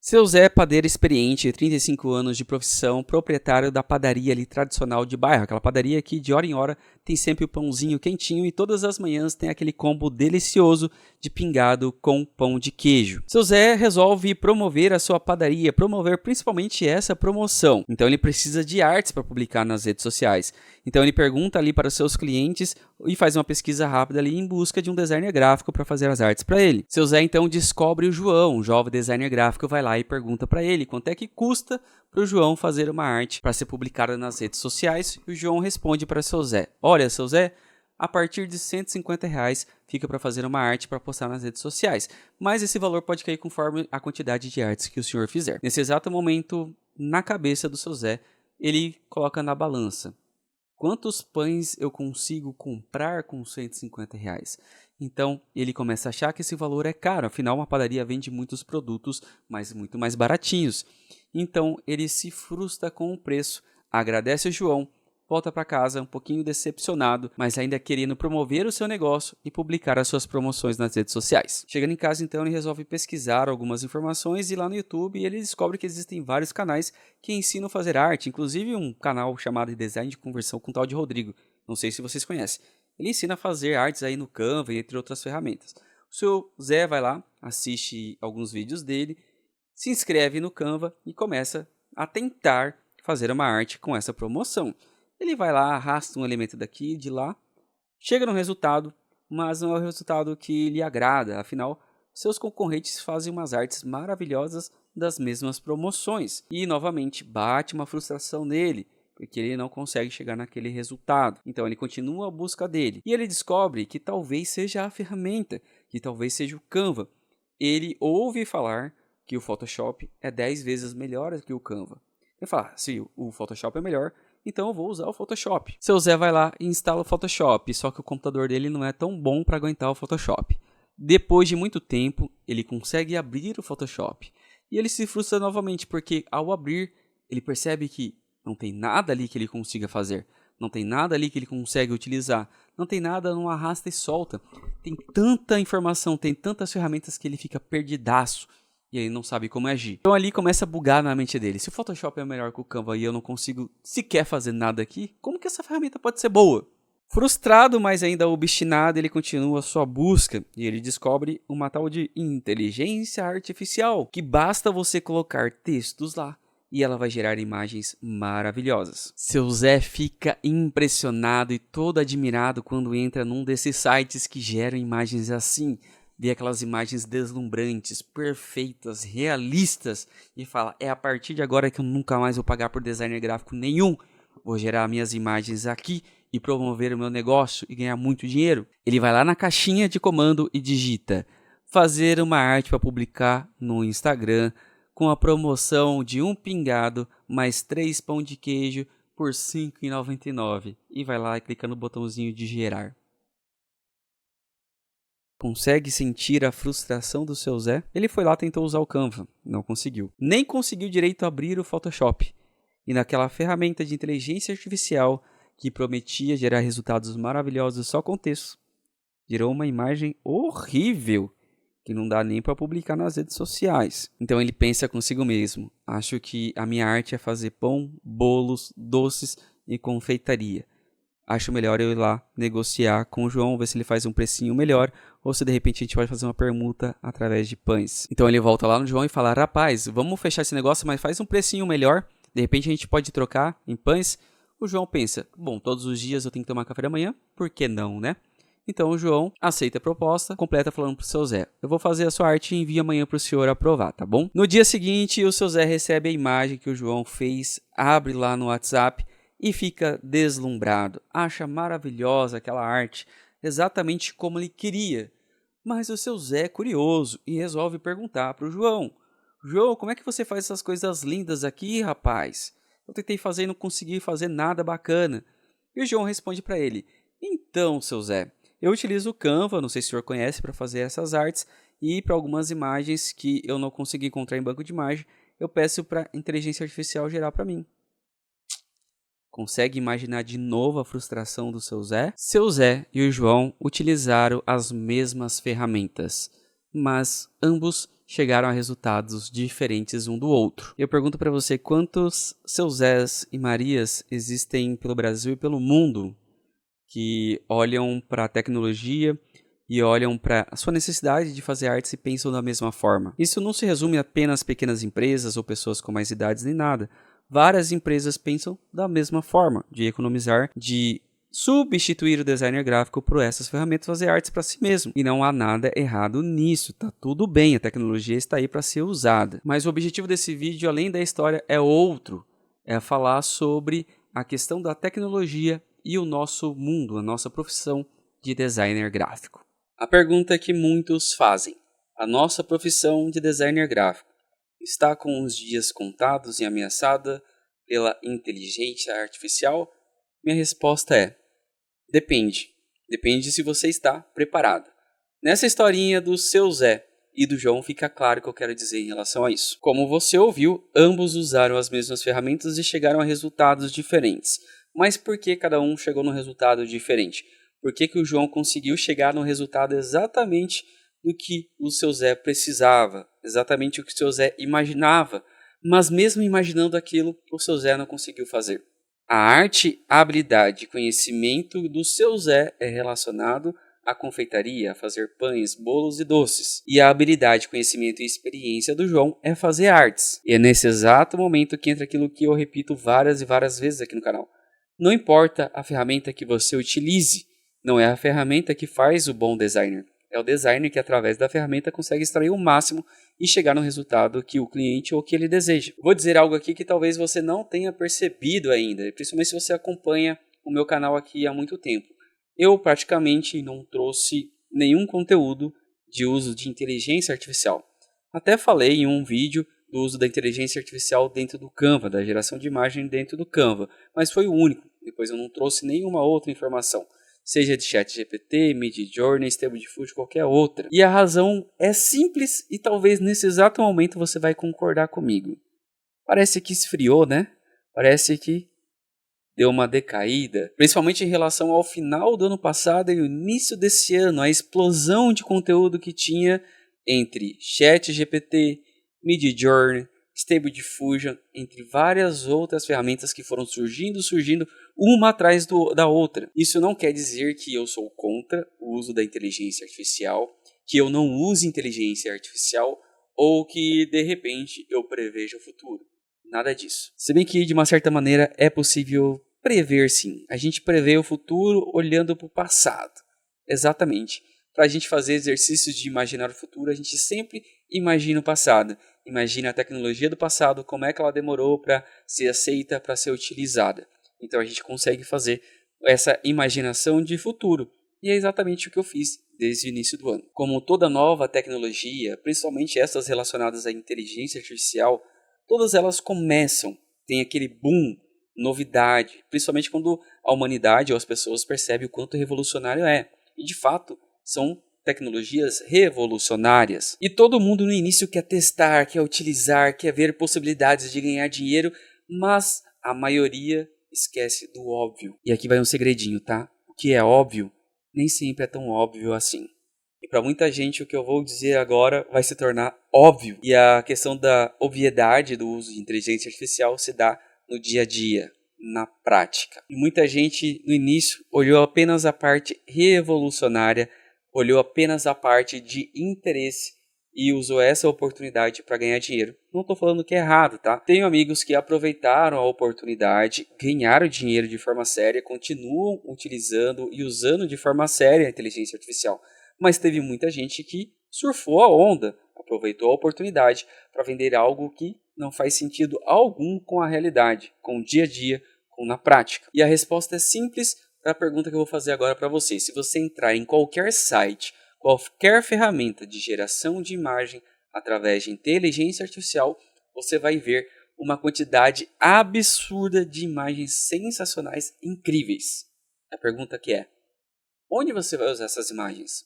Seu Zé é padeiro experiente, 35 anos de profissão, proprietário da padaria ali tradicional de bairro. Aquela padaria que de hora em hora tem sempre o pãozinho quentinho e todas as manhãs tem aquele combo delicioso de pingado com pão de queijo. Seu Zé resolve promover a sua padaria, promover principalmente essa promoção. Então ele precisa de artes para publicar nas redes sociais. Então ele pergunta ali para os seus clientes e faz uma pesquisa rápida ali em busca de um designer gráfico para fazer as artes para ele. Seu Zé então descobre o João, um jovem designer gráfico, vai lá e pergunta para ele quanto é que custa para o João fazer uma arte para ser publicada nas redes sociais. E o João responde para seu Zé: olha, seu Zé, a partir de R$ 150 fica para fazer uma arte para postar nas redes sociais, mas esse valor pode cair conforme a quantidade de artes que o senhor fizer. Nesse exato momento, na cabeça do seu Zé, ele coloca na balança: quantos pães eu consigo comprar com R$ 150? Então, ele começa a achar que esse valor é caro, afinal uma padaria vende muitos produtos, mas muito mais baratinhos. Então, ele se frustra com o preço, agradece o João, volta para casa um pouquinho decepcionado, mas ainda querendo promover o seu negócio e publicar as suas promoções nas redes sociais. Chegando em casa, então, ele resolve pesquisar algumas informações e lá no YouTube ele descobre que existem vários canais que ensinam a fazer arte, inclusive um canal chamado Design de Conversão com o tal de Rodrigo. Não sei se vocês conhecem. Ele ensina a fazer artes aí no Canva, entre outras ferramentas. O seu Zé vai lá, assiste alguns vídeos dele, se inscreve no Canva e começa a tentar fazer uma arte com essa promoção. Ele vai lá, arrasta um elemento daqui e de lá, chega no resultado, mas não é o resultado que lhe agrada. Afinal, seus concorrentes fazem umas artes maravilhosas das mesmas promoções. E, novamente, bate uma frustração nele, porque ele não consegue chegar naquele resultado. Então ele continua a busca dele. E ele descobre que talvez seja a ferramenta, que talvez seja o Canva. Ele ouve falar que o Photoshop é 10 vezes melhor que o Canva. Ele fala: se o Photoshop é melhor, então eu vou usar o Photoshop. Seu Zé vai lá e instala o Photoshop, só que o computador dele não é tão bom para aguentar o Photoshop. Depois de muito tempo, ele consegue abrir o Photoshop. E ele se frustra novamente, porque ao abrir, ele percebe que não tem nada ali que ele consiga fazer. Não tem nada ali que ele consegue utilizar. Não tem nada no arrasta e solta. Tem tanta informação, tem tantas ferramentas que ele fica perdidaço. E ele não sabe como agir. Então ali começa a bugar na mente dele. Se o Photoshop é melhor que o Canva e eu não consigo sequer fazer nada aqui, como que essa ferramenta pode ser boa? Frustrado, mas ainda obstinado, ele continua a sua busca e ele descobre uma tal de inteligência artificial, que basta você colocar textos lá e ela vai gerar imagens maravilhosas. Seu Zé fica impressionado e todo admirado quando entra num desses sites que geram imagens assim. Vê aquelas imagens deslumbrantes, perfeitas, realistas e fala: é a partir de agora que eu nunca mais vou pagar por designer gráfico nenhum. Vou gerar minhas imagens aqui e promover o meu negócio e ganhar muito dinheiro. Ele vai lá na caixinha de comando e digita: fazer uma arte para publicar no Instagram com a promoção de um pingado mais 3 pão de queijo por R$ 5,99. E vai lá e clica no botãozinho de gerar. Consegue sentir a frustração do seu Zé? Ele foi lá e tentou usar o Canva, não conseguiu. Nem conseguiu direito abrir o Photoshop. E naquela ferramenta de inteligência artificial que prometia gerar resultados maravilhosos só com texto, gerou uma imagem horrível que não dá nem para publicar nas redes sociais. Então ele pensa consigo mesmo: acho que a minha arte é fazer pão, bolos, doces e confeitaria. Acho melhor eu ir lá negociar com o João, ver se ele faz um precinho melhor, ou se de repente a gente pode fazer uma permuta através de pães. Então ele volta lá no João e fala: rapaz, vamos fechar esse negócio, mas faz um precinho melhor, de repente a gente pode trocar em pães. O João pensa: bom, todos os dias eu tenho que tomar café da manhã, por que não, né? Então o João aceita a proposta, completa falando pro seu Zé: eu vou fazer a sua arte e envio amanhã pro senhor aprovar, tá bom? No dia seguinte, o seu Zé recebe a imagem que o João fez, abre lá no WhatsApp e fica deslumbrado. Acha maravilhosa aquela arte, exatamente como ele queria. Mas o seu Zé é curioso e resolve perguntar pro João: João, como é que você faz essas coisas lindas aqui, rapaz? Eu tentei fazer e não consegui fazer nada bacana. E o João responde para ele: então, seu Zé, eu utilizo o Canva, não sei se o senhor conhece, para fazer essas artes, e para algumas imagens que eu não consegui encontrar em banco de imagem, eu peço para a inteligência artificial gerar para mim. Consegue imaginar de novo a frustração do seu Zé? Seu Zé e o João utilizaram as mesmas ferramentas, mas ambos chegaram a resultados diferentes um do outro. Eu pergunto para você, quantos seus Zés e Marias existem pelo Brasil e pelo mundo que olham para a tecnologia e olham para a sua necessidade de fazer artes e pensam da mesma forma? Isso não se resume a apenas pequenas empresas ou pessoas com mais idades nem nada. Várias empresas pensam da mesma forma, de economizar, de substituir o designer gráfico por essas ferramentas, fazer artes para si mesmo. E não há nada errado nisso, tá tudo bem, a tecnologia está aí para ser usada. Mas o objetivo desse vídeo, além da história, é outro. É falar sobre a questão da tecnologia e o nosso mundo, a nossa profissão de designer gráfico. A pergunta que muitos fazem: a nossa profissão de designer gráfico está com os dias contados e ameaçada pela inteligência artificial? Minha resposta é: depende. Depende se você está preparado. Nessa historinha do seu Zé e do João fica claro o que eu quero dizer em relação a isso. Como você ouviu, ambos usaram as mesmas ferramentas e chegaram a resultados diferentes. Mas por que cada um chegou num resultado diferente? Por que o João conseguiu chegar no resultado exatamente do que o seu Zé precisava? Exatamente o que o seu Zé imaginava? Mas mesmo imaginando aquilo, o seu Zé não conseguiu fazer. A arte, a habilidade e conhecimento do seu Zé é relacionado à confeitaria, a fazer pães, bolos e doces. E a habilidade, conhecimento e experiência do João é fazer artes. E é nesse exato momento que entra aquilo que eu repito várias e várias vezes aqui no canal. Não importa a ferramenta que você utilize, não é a ferramenta que faz o bom designer. É o designer que, através da ferramenta, consegue extrair o máximo e chegar no resultado que o cliente ou que ele deseja. Vou dizer algo aqui que talvez você não tenha percebido ainda, principalmente se você acompanha o meu canal aqui há muito tempo. Eu praticamente não trouxe nenhum conteúdo de uso de inteligência artificial. Até falei em um vídeo do uso da inteligência artificial dentro do Canva, da geração de imagem dentro do Canva, mas foi o único. Depois eu não trouxe nenhuma outra informação, seja de ChatGPT, Midjourney, Stable Diffusion, qualquer outra. E a razão é simples e talvez nesse exato momento você vai concordar comigo. Parece que esfriou, né? Parece que deu uma decaída, principalmente em relação ao final do ano passado e o início desse ano, a explosão de conteúdo que tinha entre ChatGPT, Midjourney, Stable Diffusion, entre várias outras ferramentas que foram surgindo uma atrás da outra. Isso não quer dizer que eu sou contra o uso da inteligência artificial, que eu não use inteligência artificial ou que, de repente, eu preveja o futuro. Nada disso. Se bem que, de uma certa maneira, é possível prever, sim. A gente prevê o futuro olhando para o passado. Exatamente. Para a gente fazer exercícios de imaginar o futuro, a gente sempre imagina o passado. Imagina a tecnologia do passado, como é que ela demorou para ser aceita, para ser utilizada. Então a gente consegue fazer essa imaginação de futuro. E é exatamente o que eu fiz desde o início do ano. Como toda nova tecnologia, principalmente essas relacionadas à inteligência artificial, todas elas começam, tem aquele boom, novidade, principalmente quando a humanidade ou as pessoas percebem o quanto revolucionário é. E de fato, são tecnologias revolucionárias. E todo mundo no início quer testar, quer utilizar, quer ver possibilidades de ganhar dinheiro, mas a maioria esquece do óbvio. E aqui vai um segredinho, tá? O que é óbvio nem sempre é tão óbvio assim. E para muita gente o que eu vou dizer agora vai se tornar óbvio. E a questão da obviedade do uso de inteligência artificial se dá no dia a dia, na prática. E muita gente no início olhou apenas a parte revolucionária, olhou apenas a parte de interesse e usou essa oportunidade para ganhar dinheiro. Não estou falando que é errado, tá? Tenho amigos que aproveitaram a oportunidade, ganharam dinheiro de forma séria, continuam utilizando e usando de forma séria a inteligência artificial. Mas teve muita gente que surfou a onda, aproveitou a oportunidade para vender algo que não faz sentido algum com a realidade, com o dia a dia, com na prática. E a resposta é simples para a pergunta que eu vou fazer agora para vocês. Se você entrar em qualquer site, qualquer ferramenta de geração de imagem através de inteligência artificial, você vai ver uma quantidade absurda de imagens sensacionais, incríveis. A pergunta que é: onde você vai usar essas imagens?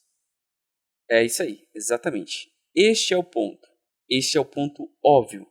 É isso aí, exatamente. Este é o ponto. Este é o ponto óbvio.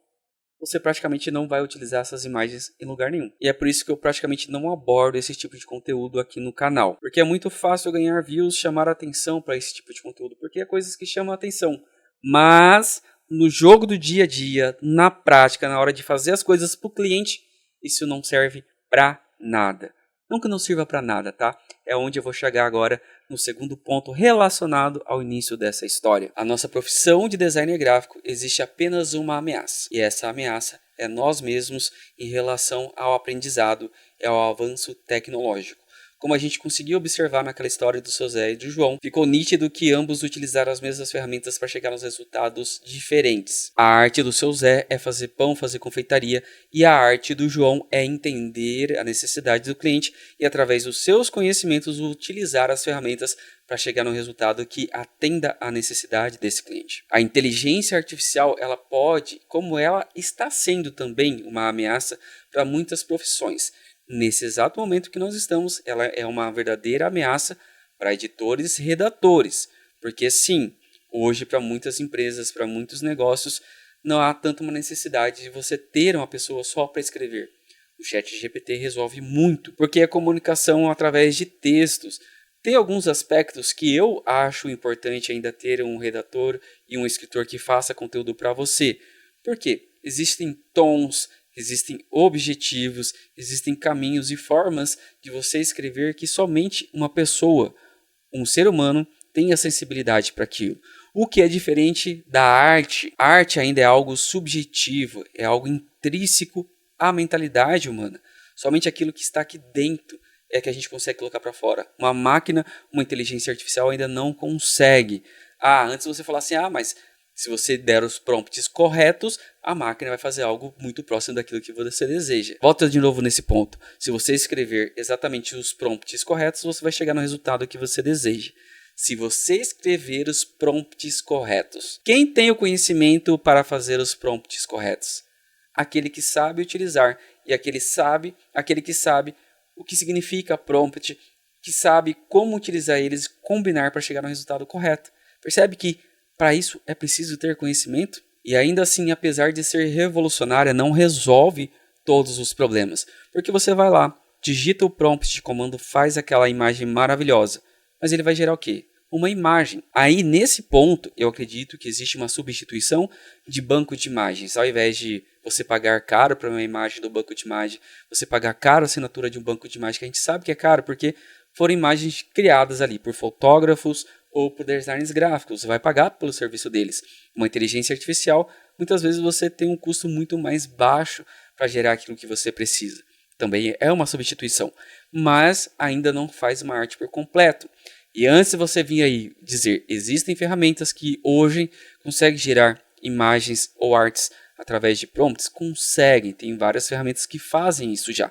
Você praticamente não vai utilizar essas imagens em lugar nenhum. E é por isso que eu praticamente não abordo esse tipo de conteúdo aqui no canal. Porque é muito fácil ganhar views, chamar atenção para esse tipo de conteúdo, porque é coisas que chamam a atenção. Mas no jogo do dia a dia, na prática, na hora de fazer as coisas para o cliente, isso não serve para nada. Não que não sirva para nada, tá? É onde eu vou chegar agora no segundo ponto relacionado ao início dessa história. A nossa profissão de designer gráfico existe apenas uma ameaça. E essa ameaça é nós mesmos em relação ao aprendizado e ao avanço tecnológico. Como a gente conseguiu observar naquela história do seu Zé e do João, ficou nítido que ambos utilizaram as mesmas ferramentas para chegar aos resultados diferentes. A arte do seu Zé é fazer pão, fazer confeitaria, e a arte do João é entender a necessidade do cliente e, através dos seus conhecimentos, utilizar as ferramentas para chegar no resultado que atenda à necessidade desse cliente. A inteligência artificial, ela pode, como ela está sendo também uma ameaça para muitas profissões. Nesse exato momento que nós estamos, ela é uma verdadeira ameaça para editores e redatores. Porque sim, hoje para muitas empresas, para muitos negócios, não há tanto uma necessidade de você ter uma pessoa só para escrever. O ChatGPT resolve muito, porque é comunicação através de textos. Tem alguns aspectos que eu acho importante ainda ter um redator e um escritor que faça conteúdo para você. Por quê? Existem tons, existem objetivos, existem caminhos e formas de você escrever que somente uma pessoa, um ser humano, tem a sensibilidade para aquilo. O que é diferente da arte. A arte ainda é algo subjetivo, é algo intrínseco à mentalidade humana. Somente aquilo que está aqui dentro é que a gente consegue colocar para fora. Uma máquina, uma inteligência artificial ainda não consegue. Antes você falava assim, mas se você der os prompts corretos, a máquina vai fazer algo muito próximo daquilo que você deseja. Volta de novo nesse ponto. Se você escrever exatamente os prompts corretos, você vai chegar no resultado que você deseja. Se você escrever os prompts corretos. Quem tem o conhecimento para fazer os prompts corretos? Aquele que sabe utilizar. E aquele que sabe o que significa prompt, que sabe como utilizar eles e combinar para chegar no resultado correto. Percebe que para isso é preciso ter conhecimento? E ainda assim, apesar de ser revolucionária, não resolve todos os problemas. Porque você vai lá, digita o prompt de comando, faz aquela imagem maravilhosa. Mas ele vai gerar o quê? Uma imagem. Aí, nesse ponto, eu acredito que existe uma substituição de banco de imagens. Ao invés de você pagar caro para uma imagem do banco de imagem, você pagar caro a assinatura de um banco de imagem, que a gente sabe que é caro, porque foram imagens criadas ali por fotógrafos ou por designers gráficos. Você vai pagar pelo serviço deles. Uma inteligência artificial, muitas vezes você tem um custo muito mais baixo para gerar aquilo que você precisa. Também é uma substituição, mas ainda não faz uma arte por completo. E antes de você vir aí dizer, existem ferramentas que hoje conseguem gerar imagens ou artes através de prompts? Conseguem, tem várias ferramentas que fazem isso já.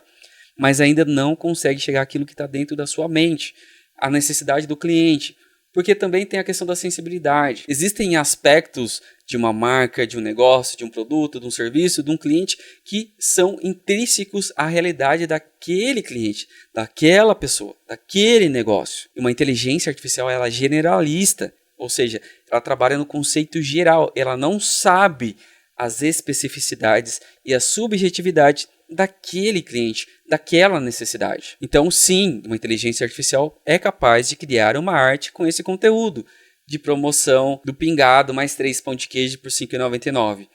Mas ainda não consegue chegar àquilo que está dentro da sua mente, a necessidade do cliente. Porque também tem a questão da sensibilidade. Existem aspectos de uma marca, de um negócio, de um produto, de um serviço, de um cliente que são intrínsecos à realidade daquele cliente, daquela pessoa, daquele negócio. E uma inteligência artificial ela é generalista, ou seja, ela trabalha no conceito geral, ela não sabe as especificidades e a subjetividade daquele cliente, daquela necessidade. Então, sim, uma inteligência artificial é capaz de criar uma arte com esse conteúdo de promoção do pingado mais 3 pão de queijo por R$ 5,99.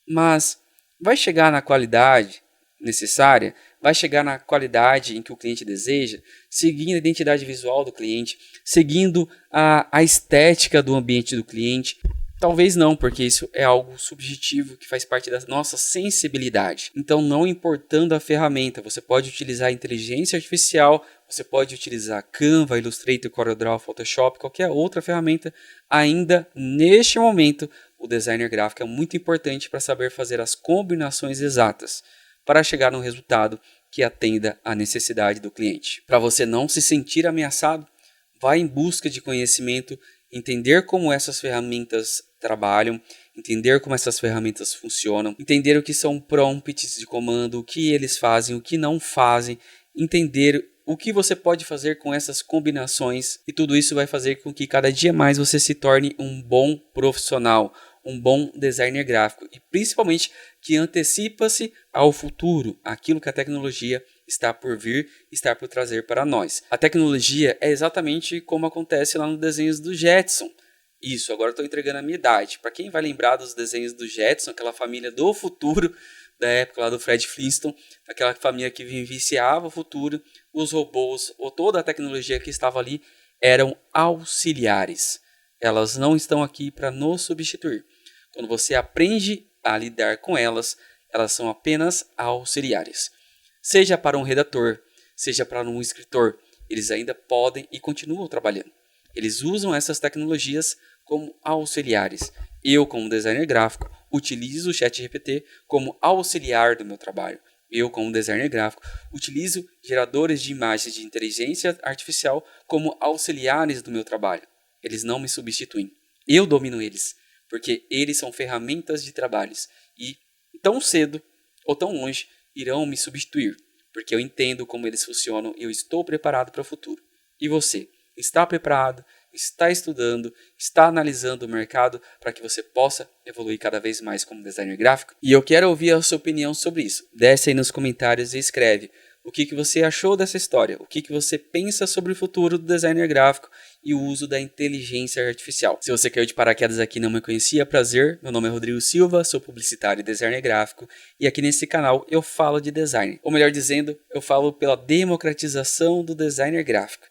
Mas vai chegar na qualidade necessária? Vai chegar na qualidade em que o cliente deseja? Seguindo a identidade visual do cliente? Seguindo a estética do ambiente do cliente? Talvez não, porque isso é algo subjetivo que faz parte da nossa sensibilidade. Então, não importando a ferramenta, você pode utilizar a inteligência artificial, você pode utilizar Canva, Illustrator, CorelDRAW, Photoshop, qualquer outra ferramenta. Ainda neste momento, o designer gráfico é muito importante para saber fazer as combinações exatas para chegar no resultado que atenda à necessidade do cliente. Para você não se sentir ameaçado, vá em busca de conhecimento, entender como essas ferramentas trabalham, entender como essas ferramentas funcionam, entender o que são prompts de comando, o que eles fazem, o que não fazem, entender o que você pode fazer com essas combinações, e tudo isso vai fazer com que cada dia mais você se torne um bom profissional, um bom designer gráfico e principalmente que antecipa-se ao futuro, aquilo que a tecnologia está por vir, está por trazer para nós. A tecnologia é exatamente como acontece lá nos desenhos do Jetson. Isso, agora estou entregando a minha idade. Para quem vai lembrar dos desenhos do Jetson, aquela família do futuro, da época lá do Fred Flintstone, aquela família que vivenciava o futuro, os robôs ou toda a tecnologia que estava ali eram auxiliares. Elas não estão aqui para nos substituir. Quando você aprende a lidar com elas, elas são apenas auxiliares. Seja para um redator, seja para um escritor, eles ainda podem e continuam trabalhando. Eles usam essas tecnologias como auxiliares. Eu, como designer gráfico, utilizo o ChatGPT como auxiliar do meu trabalho. Eu, como designer gráfico, utilizo geradores de imagens de inteligência artificial como auxiliares do meu trabalho. Eles não me substituem. Eu domino eles, porque eles são ferramentas de trabalhos e tão cedo ou tão longe irão me substituir, porque eu entendo como eles funcionam e eu estou preparado para o futuro. E você? Está preparado, está estudando, está analisando o mercado para que você possa evoluir cada vez mais como designer gráfico? E eu quero ouvir a sua opinião sobre isso. Desce aí nos comentários e escreve o que você achou dessa história, o que você pensa sobre o futuro do designer gráfico e o uso da inteligência artificial. Se você caiu de paraquedas aqui e não me conhecia, prazer, meu nome é Rodrigo Silva, sou publicitário e designer gráfico e aqui nesse canal eu falo de design, ou melhor dizendo, eu falo pela democratização do designer gráfico,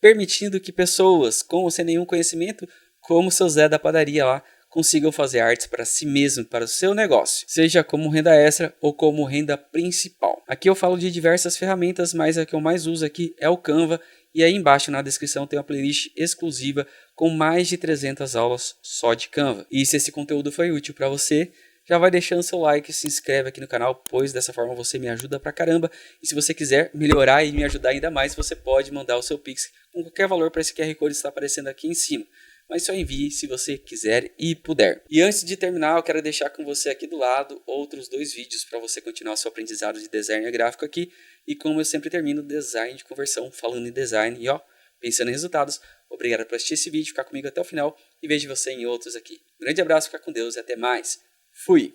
permitindo que pessoas com ou sem nenhum conhecimento, como o seu Zé da padaria lá, consigam fazer artes para si mesmo, para o seu negócio, seja como renda extra ou como renda principal. Aqui eu falo de diversas ferramentas, mas a que eu mais uso aqui é o Canva, e aí embaixo na descrição tem uma playlist exclusiva com mais de 300 aulas só de Canva. E se esse conteúdo foi útil para você, já vai deixando seu like e se inscreve aqui no canal, pois dessa forma você me ajuda pra caramba. E se você quiser melhorar e me ajudar ainda mais, você pode mandar o seu Pix com qualquer valor para esse QR Code que está aparecendo aqui em cima. Mas só envie se você quiser e puder. E antes de terminar, eu quero deixar com você aqui do lado outros 2 vídeos para você continuar seu aprendizado de design gráfico aqui. E como eu sempre termino, design de conversão, falando em design e pensando em resultados. Obrigado por assistir esse vídeo, ficar comigo até o final e vejo você em outros aqui. Um grande abraço, fica com Deus e até mais. Fui!